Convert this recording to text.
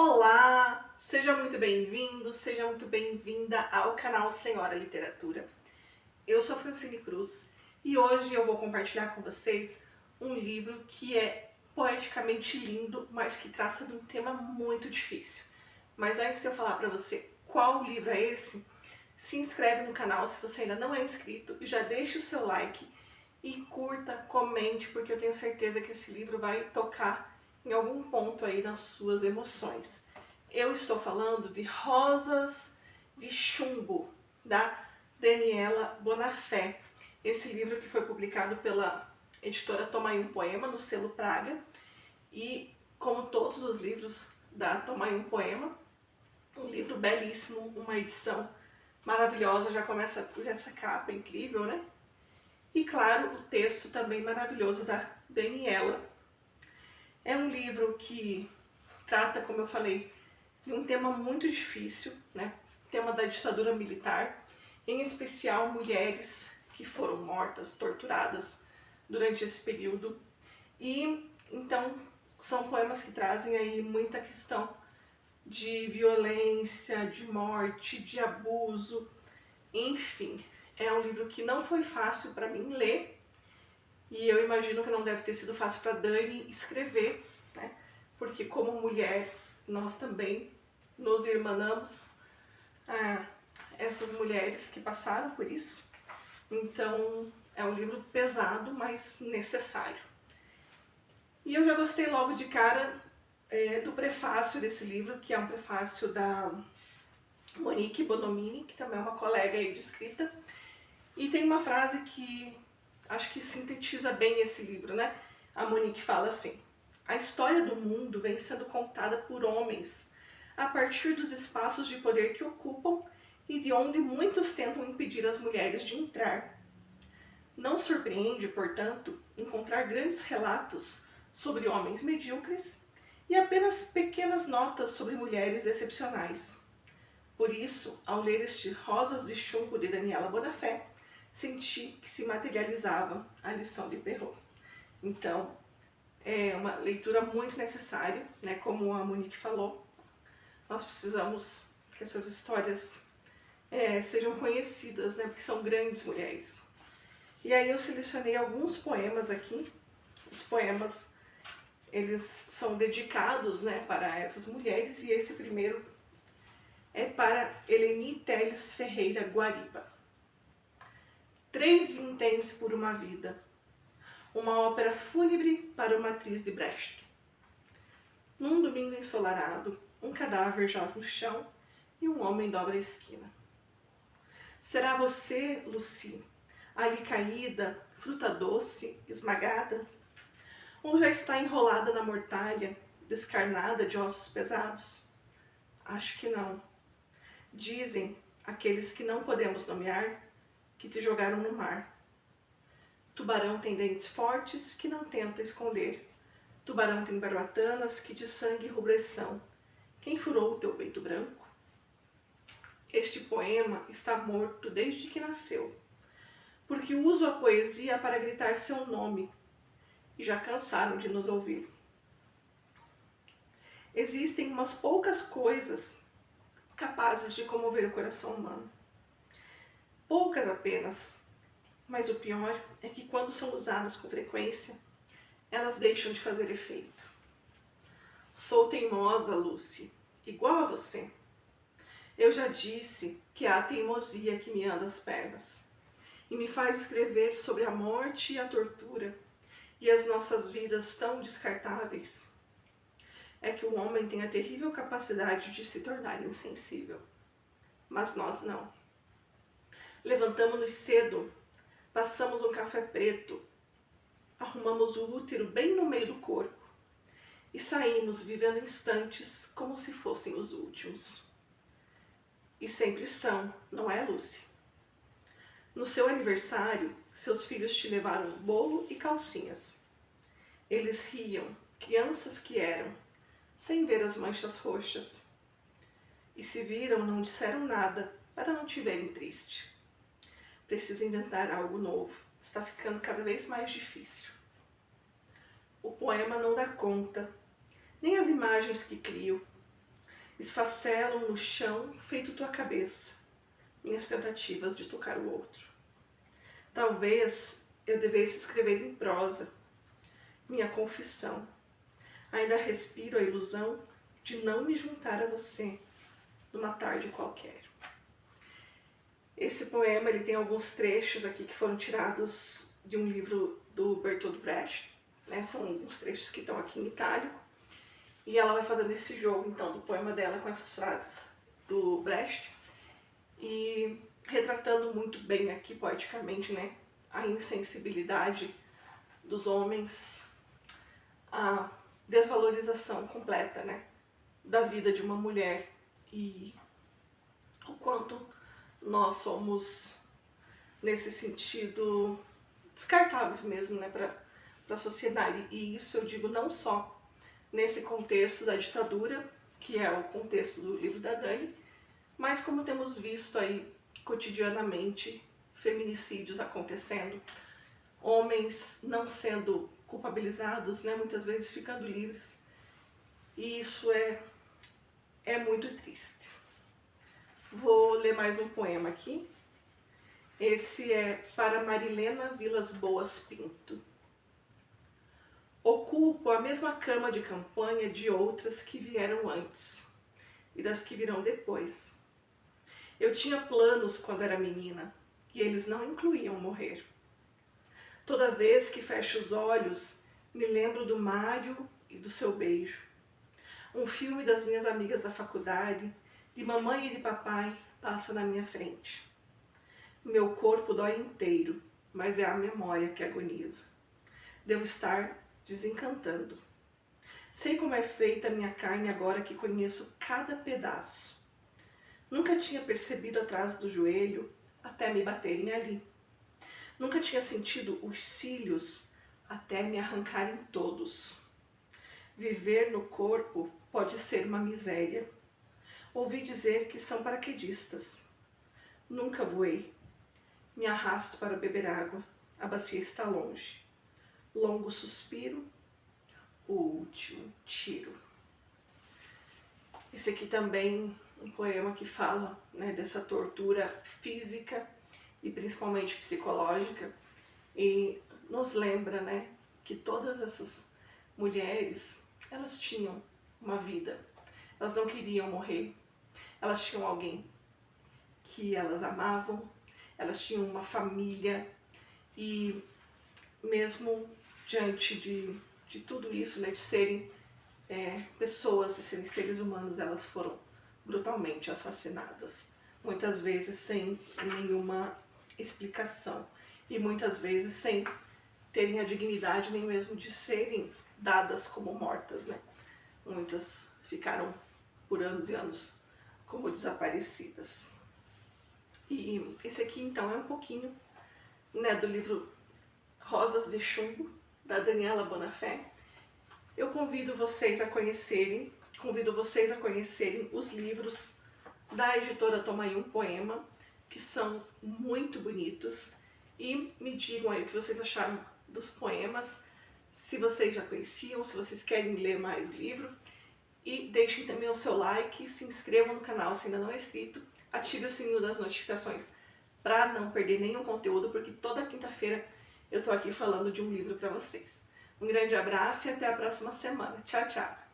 Olá, seja muito bem-vindo, seja muito bem-vinda ao canal Senhora Literatura. Eu sou a Francine Cruz e hoje eu vou compartilhar com vocês um livro que é poeticamente lindo, mas que trata de um tema muito difícil. Mas antes de eu falar para você qual livro é esse, se inscreve no canal se você ainda não é inscrito e já deixa o seu like e curta, comente, porque eu tenho certeza que esse livro vai tocar em algum ponto aí nas suas emoções. Eu estou falando de Rosas de Chumbo, da Daniela Bonafé. Esse livro que foi publicado pela editora Tomai um Poema, no selo Praga. E, como todos os livros da Tomai um Poema, um livro belíssimo, uma edição maravilhosa, já começa por essa capa incrível, né? E, claro, o texto também maravilhoso da Daniela. É um livro que trata, como eu falei, de um tema muito difícil, né? Tema da ditadura militar, em especial mulheres que foram mortas, torturadas durante esse período. E então são poemas que trazem aí muita questão de violência, de morte, de abuso, enfim. É um livro que não foi fácil para mim ler e eu imagino que não deve ter sido fácil para Dani escrever, né? Porque como mulher nós também nos irmanamos a essas mulheres que passaram por isso. Então é um livro pesado, mas necessário. E eu já gostei logo de cara do prefácio desse livro, que é um prefácio da Monique Bonomini, que também é uma colega aí de escrita. E tem uma frase que acho que sintetiza bem esse livro, né? A Monique fala assim: a história do mundo vem sendo contada por homens a partir dos espaços de poder que ocupam e de onde muitos tentam impedir as mulheres de entrar. Não surpreende, portanto, encontrar grandes relatos sobre homens medíocres e apenas pequenas notas sobre mulheres excepcionais. Por isso, ao ler este Rosas de Chumbo de Daniela Bonafé, senti que se materializava a lição de Perrault. Então, é uma leitura muito necessária, né? Como a Monique falou, nós precisamos que essas histórias sejam conhecidas, né? Porque são grandes mulheres. E aí eu selecionei alguns poemas aqui. Os poemas, eles são dedicados, né, para essas mulheres, e esse primeiro é para Eleni Teles Ferreira Guariba. 3 vinténs por uma vida. Uma ópera fúnebre para uma atriz de Brecht. Num domingo ensolarado, um cadáver jaz no chão e um homem dobra a esquina. Será você, Lucy, ali caída, fruta doce, esmagada? Ou já está enrolada na mortalha, descarnada de ossos pesados? Acho que não. Dizem aqueles que não podemos nomear que te jogaram no mar. Tubarão tem dentes fortes que não tenta esconder. Tubarão tem barbatanas que de sangue rubreção. Quem furou o teu peito branco? Este poema está morto desde que nasceu, porque uso a poesia para gritar seu nome, e já cansaram de nos ouvir. Existem umas poucas coisas capazes de comover o coração humano. Poucas apenas, mas o pior é que quando são usadas com frequência, elas deixam de fazer efeito. Sou teimosa, Lucy, igual a você. Eu já disse que há teimosia que me anda as pernas e me faz escrever sobre a morte e a tortura e as nossas vidas tão descartáveis. É que o homem tem a terrível capacidade de se tornar insensível, mas nós não. Levantamo-nos cedo, passamos um café preto, arrumamos o útero bem no meio do corpo e saímos vivendo instantes como se fossem os últimos. E sempre são, não é, Lucy? No seu aniversário, seus filhos te levaram bolo e calcinhas. Eles riam, crianças que eram, sem ver as manchas roxas. E se viram, não disseram nada, para não te verem triste. Preciso inventar algo novo. Está ficando cada vez mais difícil. O poema não dá conta, nem as imagens que crio. esfacelam no chão feito tua cabeça, minhas tentativas de tocar o outro. Talvez eu devesse escrever em prosa, minha confissão. Ainda respiro a ilusão de não me juntar a você numa tarde qualquer. Esse poema ele tem alguns trechos aqui que foram tirados de um livro do Bertolt Brecht, né? São alguns trechos que estão aqui em itálico. E ela vai fazendo esse jogo, então, do poema dela com essas frases do Brecht. E retratando muito bem aqui, poeticamente, né? A insensibilidade dos homens, a desvalorização completa, né? Da vida de uma mulher e o quanto nós somos, nesse sentido, descartáveis mesmo, né? Para a sociedade. E isso eu digo não só nesse contexto da ditadura, que é o contexto do livro da Dani, mas como temos visto aí cotidianamente feminicídios acontecendo, homens não sendo culpabilizados, né, muitas vezes ficando livres, e isso é muito triste. Vou ler mais um poema aqui. Esse é para Marilena Vilas Boas Pinto. Ocupo a mesma cama de campanha de outras que vieram antes e das que virão depois. Eu tinha planos quando era menina e eles não incluíam morrer. Toda vez que fecho os olhos, me lembro do Mário e do seu beijo. Um filme das minhas amigas da faculdade, de mamãe e de papai, passa na minha frente. Meu corpo dói inteiro, mas é a memória que agoniza. Devo estar desencantando. Sei como é feita a minha carne agora que conheço cada pedaço. Nunca tinha percebido atrás do joelho até me baterem ali. Nunca tinha sentido os cílios até me arrancarem todos. Viver no corpo pode ser uma miséria. Ouvi dizer que são paraquedistas. Nunca voei. Me arrasto para beber água. A bacia está longe. Longo suspiro, o último tiro. Esse aqui também um poema que fala, né, dessa tortura física e principalmente psicológica e nos lembra, né, que todas essas mulheres, elas tinham uma vida, elas não queriam morrer, elas tinham alguém que elas amavam, elas tinham uma família e mesmo diante de tudo isso, né, de serem pessoas, de serem seres humanos, elas foram brutalmente assassinadas, muitas vezes sem nenhuma explicação e muitas vezes sem terem a dignidade nem mesmo de serem dadas como mortas, né? Muitas ficaram por anos e anos como desaparecidas. E esse aqui então é um pouquinho, né, do livro Rosas de Chumbo, da Daniela Bonafé. Eu convido vocês a conhecerem os livros da editora Toma aí um Poema, que são muito bonitos, e me digam aí o que vocês acharam dos poemas, se vocês já conheciam, se vocês querem ler mais o livro, e deixem também o seu like, se inscrevam no canal se ainda não é inscrito, ative o sininho das notificações para não perder nenhum conteúdo, porque toda quinta-feira eu tô aqui falando de um livro para vocês. Um grande abraço e até a próxima semana. Tchau, tchau!